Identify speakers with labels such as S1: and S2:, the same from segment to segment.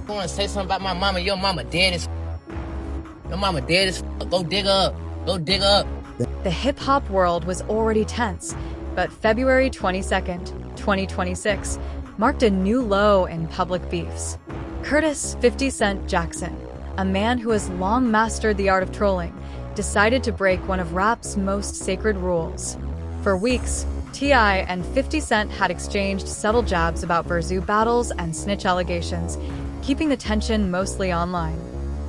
S1: I want to say something about my mama. Your mama dead as Your mama dead as Go dig her up. Go dig her up.
S2: The hip-hop world was already tense, but February 22nd, 2026 marked a new low in public beefs. Curtis 50 Cent Jackson, a man who has long mastered the art of trolling, decided to break one of rap's most sacred rules. For weeks, T.I. and 50 Cent had exchanged subtle jabs about Boosie battles and snitch allegations, keeping the tension mostly online.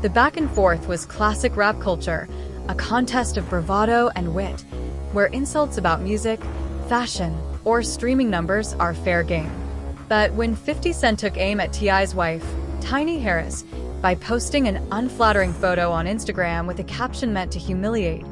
S2: The back and forth was classic rap culture, a contest of bravado and wit, where insults about music, fashion, or streaming numbers are fair game. But when 50 Cent took aim at T.I.'s wife, Tiny Harris, by posting an unflattering photo on Instagram with a caption meant to humiliate,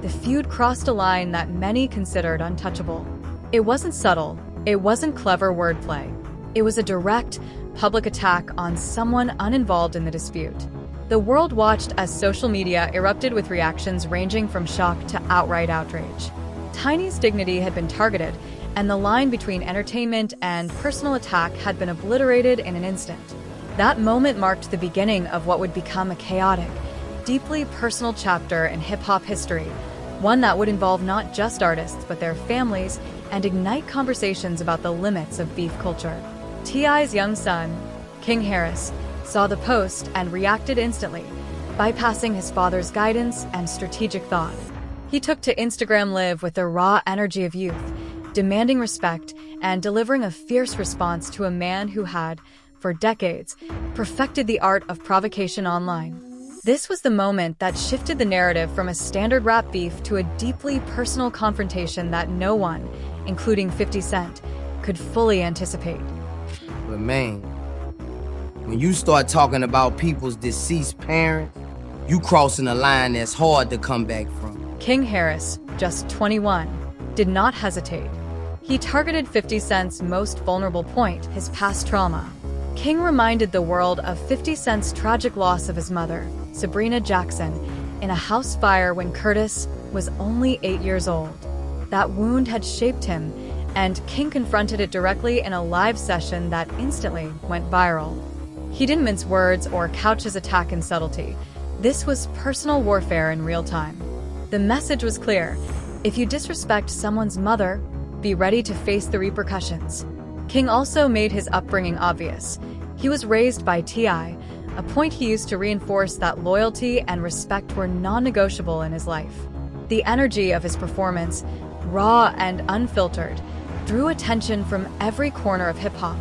S2: the feud crossed a line that many considered untouchable. It wasn't subtle, it wasn't clever wordplay. It was a direct, public attack on someone uninvolved in the dispute. The world watched as social media erupted with reactions ranging from shock to outright outrage. Tiny's dignity had been targeted, and the line between entertainment and personal attack had been obliterated in an instant. That moment marked the beginning of what would become a chaotic, deeply personal chapter in hip-hop history, one that would involve not just artists but their families and ignite conversations about the limits of beef culture. T.I.'s young son, King Harris, saw the post and reacted instantly, bypassing his father's guidance and strategic thought. He took to Instagram Live with the raw energy of youth, demanding respect and delivering a fierce response to a man who had, for decades, perfected the art of provocation online. This was the moment that shifted the narrative from a standard rap beef to a deeply personal confrontation that no one, including 50 Cent, could fully anticipate.
S1: But man, when you start talking about people's deceased parents, you crossing a line that's hard to come back from.
S2: King Harris, just 21, did not hesitate. He targeted 50 Cent's most vulnerable point, his past trauma. King reminded the world of 50 Cent's tragic loss of his mother, Sabrina Jackson, in a house fire when Curtis was only 8 years old. That wound had shaped him, and King confronted it directly in a live session that instantly went viral. He didn't mince words or couch his attack in subtlety. This was personal warfare in real time. The message was clear: if you disrespect someone's mother, be ready to face the repercussions. King also made his upbringing obvious. He was raised by T.I., a point he used to reinforce that loyalty and respect were non-negotiable in his life. The energy of his performance, raw and unfiltered, drew attention from every corner of hip-hop,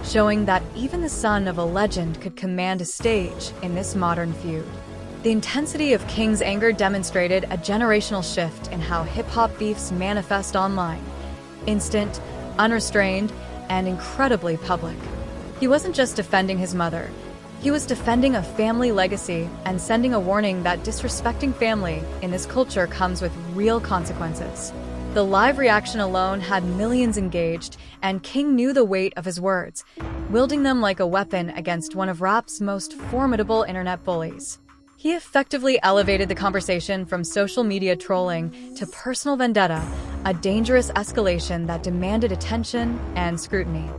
S2: showing that even the son of a legend could command a stage in this modern feud. The intensity of King's anger demonstrated a generational shift in how hip-hop beefs manifest online. Instant, unrestrained, and incredibly public. He wasn't just defending his mother. He was defending a family legacy and sending a warning that disrespecting family in this culture comes with real consequences. The live reaction alone had millions engaged, and King knew the weight of his words, wielding them like a weapon against one of rap's most formidable internet bullies. He effectively elevated the conversation from social media trolling to personal vendetta, a dangerous escalation that demanded attention and scrutiny.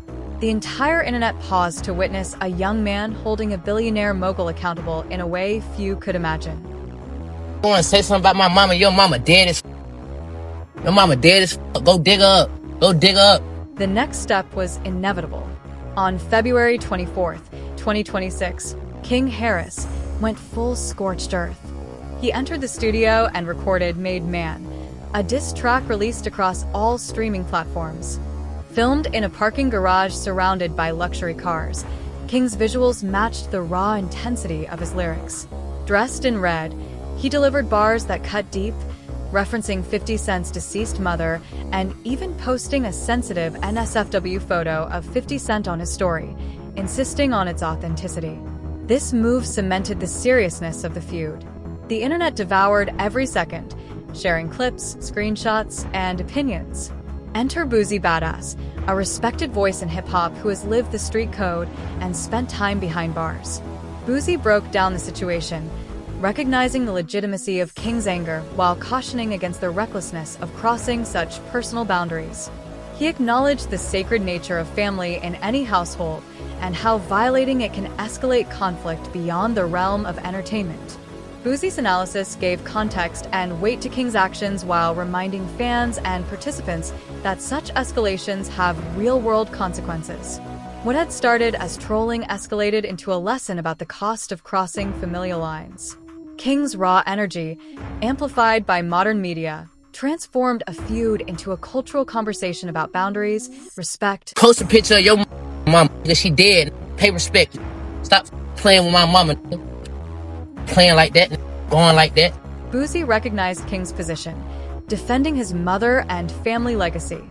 S2: The entire internet paused to witness a young man holding a billionaire mogul accountable in a way few could imagine.
S1: I want to say something about my mama. Your mama dead as Your mama dead as Go dig her up. Go dig her up.
S2: The next step was inevitable. On February 24th, 2026, King Harris went full scorched earth. He entered the studio and recorded Made Man, a diss track released across all streaming platforms. Filmed in a parking garage surrounded by luxury cars, King's visuals matched the raw intensity of his lyrics. Dressed in red, he delivered bars that cut deep, referencing 50 Cent's deceased mother and even posting a sensitive NSFW photo of 50 Cent on his story, insisting on its authenticity. This move cemented the seriousness of the feud. The internet devoured every second, sharing clips, screenshots, and opinions. Enter Boosie Badazz, a respected voice in hip-hop who has lived the street code and spent time behind bars. Boosie broke down the situation, recognizing the legitimacy of King's anger while cautioning against the recklessness of crossing such personal boundaries. He acknowledged the sacred nature of family in any household and how violating it can escalate conflict beyond the realm of entertainment. Boosie's analysis gave context and weight to King's actions while reminding fans and participants that such escalations have real-world consequences. What had started as trolling escalated into a lesson about the cost of crossing familial lines. King's raw energy, amplified by modern media, transformed a feud into a cultural conversation about boundaries, respect.
S3: Post a picture of your mama because she dead. Pay respect. Stop playing with my mama. Playing like that, going like that.
S2: Boosie recognized King's position, defending his mother and family legacy.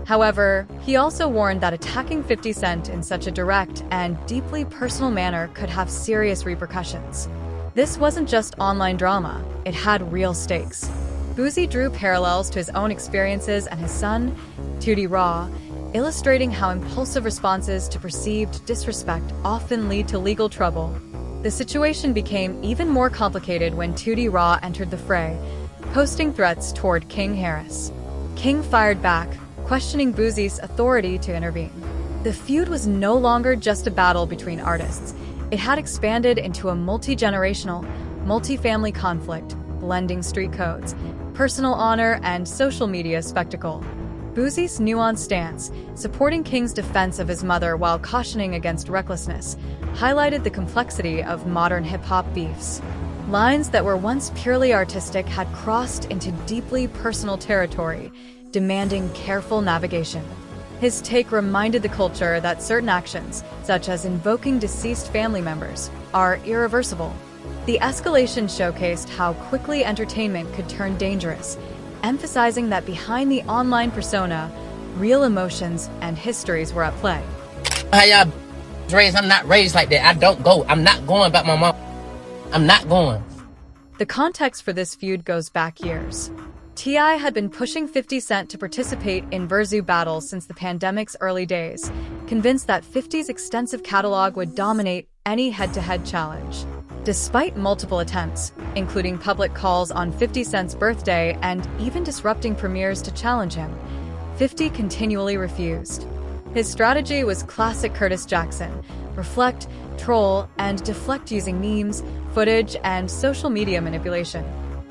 S2: However, he also warned that attacking 50 Cent in such a direct and deeply personal manner could have serious repercussions. This wasn't just online drama, it had real stakes. Boosie drew parallels to his own experiences and his son, Tootie Raw, illustrating how impulsive responses to perceived disrespect often lead to legal trouble. The situation became even more complicated when Tootie Raw entered the fray, posting threats toward King Harris. King fired back, questioning Boosie's authority to intervene. The feud was no longer just a battle between artists. It had expanded into a multi-generational, multi-family conflict, blending street codes, personal honor, and social media spectacle. Boosie's nuanced stance, supporting King's defense of his mother while cautioning against recklessness, highlighted the complexity of modern hip-hop beefs. Lines that were once purely artistic had crossed into deeply personal territory, demanding careful navigation. His take reminded the culture that certain actions, such as invoking deceased family members, are irreversible. The escalation showcased how quickly entertainment could turn dangerous, emphasizing that behind the online persona, real emotions and histories were at play.
S3: How y'all raised? I'm not raised like that. I don't go. I'm not going back my mom. I'm not going.
S2: The context for this feud goes back years. T.I. had been pushing 50 Cent to participate in Verzu battles since the pandemic's early days, convinced that 50's extensive catalog would dominate any head-to-head challenge. Despite multiple attempts, including public calls on 50 Cent's birthday and even disrupting premieres to challenge him, 50 continually refused. His strategy was classic Curtis Jackson: reflect, troll, and deflect using memes, footage, and social media manipulation.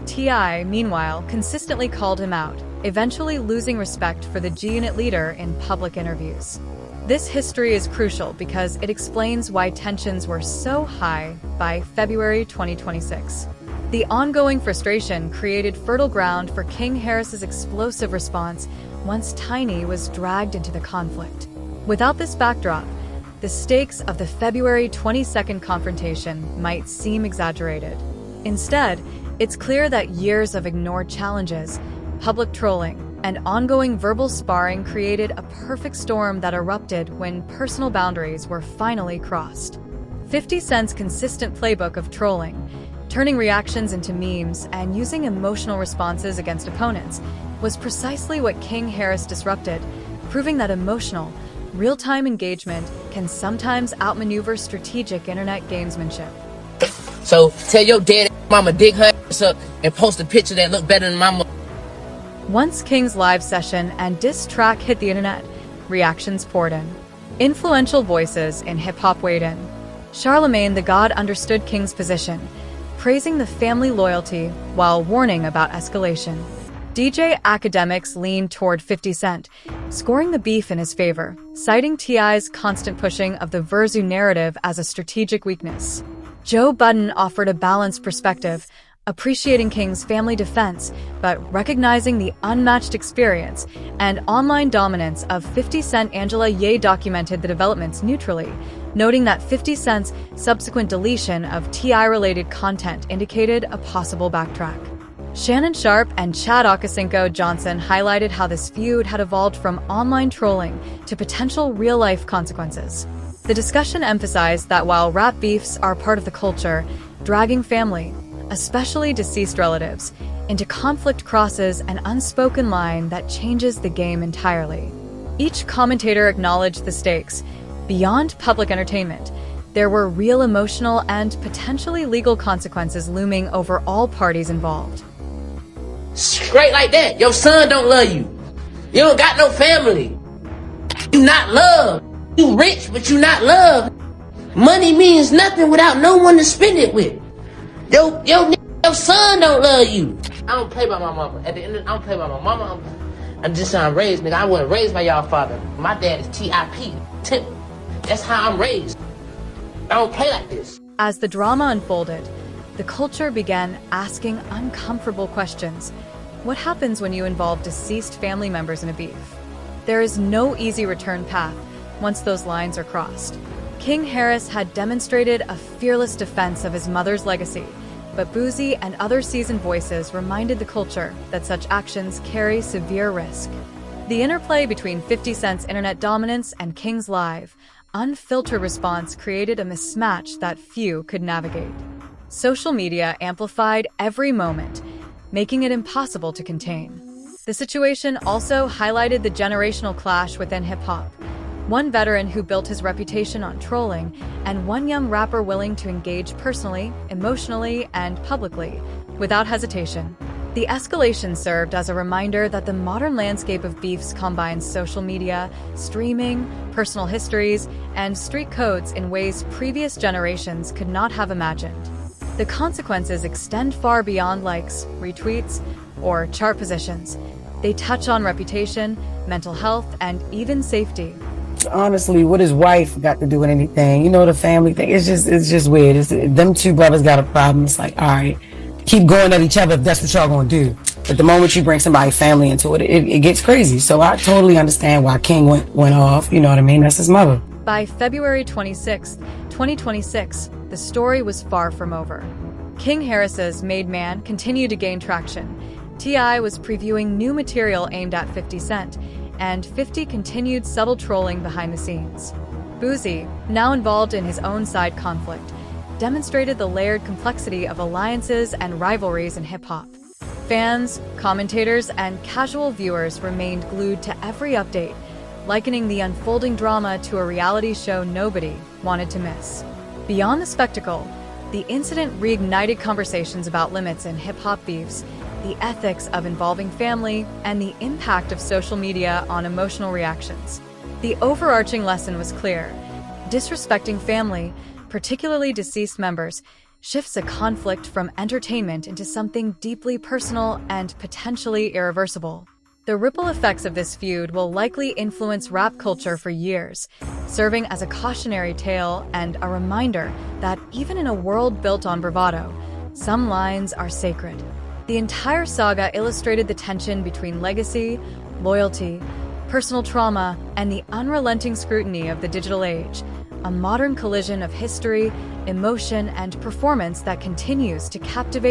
S2: T.I., meanwhile, consistently called him out, eventually losing respect for the G-Unit leader in public interviews. This history is crucial because it explains why tensions were so high by February 2026. The ongoing frustration created fertile ground for King Harris's explosive response once Tiny was dragged into the conflict. Without this backdrop, the stakes of the February 22nd confrontation might seem exaggerated. Instead, it's clear that years of ignored challenges, public trolling, and ongoing verbal sparring created a perfect storm that erupted when personal boundaries were finally crossed. 50 Cent's consistent playbook of trolling, turning reactions into memes and using emotional responses against opponents, was precisely what King Harris disrupted, proving that emotional, real-time engagement can sometimes outmaneuver strategic internet gamesmanship.
S3: So tell your dead mama dig her ass up and post a picture that look better than my mama.
S2: Once King's live session and diss track hit the internet, reactions poured in. Influential voices in hip-hop weighed in. Charlemagne the God understood King's position, praising the family loyalty while warning about escalation. DJ Academics leaned toward 50 Cent, scoring the beef in his favor, citing T.I.'s constant pushing of the Verzu narrative as a strategic weakness. Joe Budden offered a balanced perspective, appreciating King's family defense, but recognizing the unmatched experience and online dominance of 50 Cent. Angela Ye documented the developments neutrally, noting that 50 Cent's subsequent deletion of T.I.-related content indicated a possible backtrack. Shannon Sharp and Chad Okosinko Johnson highlighted how this feud had evolved from online trolling to potential real-life consequences. The discussion emphasized that while rap beefs are part of the culture, dragging family, especially deceased relatives, into conflict crosses an unspoken line that changes the game entirely. Each commentator acknowledged the stakes. Beyond public entertainment, there were real emotional and potentially legal consequences looming over all parties involved.
S3: Straight like that. Your son don't love you. You don't got no family. You not loved. You rich, but you not loved. Money means nothing without no one to spend it with. Your son don't love you. I don't play by my mama. At the end, I don't play by my mama. I'm just how I'm raised, nigga. I wasn't raised by y'all father. My dad is TIP. Tip. That's how I'm raised. I don't play like this.
S2: As the drama unfolded, the culture began asking uncomfortable questions. What happens when you involve deceased family members in a beef? There is no easy return path once those lines are crossed. King Harris had demonstrated a fearless defense of his mother's legacy, but Boosie and other seasoned voices reminded the culture that such actions carry severe risk. The interplay between 50 Cent's internet dominance and King's live, unfiltered response created a mismatch that few could navigate. Social media amplified every moment, making it impossible to contain. The situation also highlighted the generational clash within hip-hop. One veteran who built his reputation on trolling, and one young rapper willing to engage personally, emotionally, and publicly, without hesitation. The escalation served as a reminder that the modern landscape of beefs combines social media, streaming, personal histories, and street codes in ways previous generations could not have imagined. The consequences extend far beyond likes, retweets, or chart positions. They touch on reputation, mental health, and even safety.
S4: Honestly, what his wife got to do with anything? You know, the family thing. It's just weird. Them two brothers got a problem. It's like, all right, keep going at each other if that's what y'all gonna do. But the moment you bring somebody's family into it, it gets crazy. So I totally understand why King went off. You know what I mean? That's his mother.
S2: By February 26, 2026, the story was far from over. King Harris's Made Man continued to gain traction. T.I. was previewing new material aimed at 50 Cent, and 50 continued subtle trolling behind the scenes. Boosie, now involved in his own side conflict, demonstrated the layered complexity of alliances and rivalries in hip-hop. Fans, commentators, and casual viewers remained glued to every update, likening the unfolding drama to a reality show nobody wanted to miss. Beyond the spectacle, the incident reignited conversations about limits in hip-hop beefs, the ethics of involving family, and the impact of social media on emotional reactions. The overarching lesson was clear. Disrespecting family, particularly deceased members, shifts a conflict from entertainment into something deeply personal and potentially irreversible. The ripple effects of this feud will likely influence rap culture for years, serving as a cautionary tale and a reminder that even in a world built on bravado, some lines are sacred. The entire saga illustrated the tension between legacy, loyalty, personal trauma, and the unrelenting scrutiny of the digital age, a modern collision of history, emotion, and performance that continues to captivate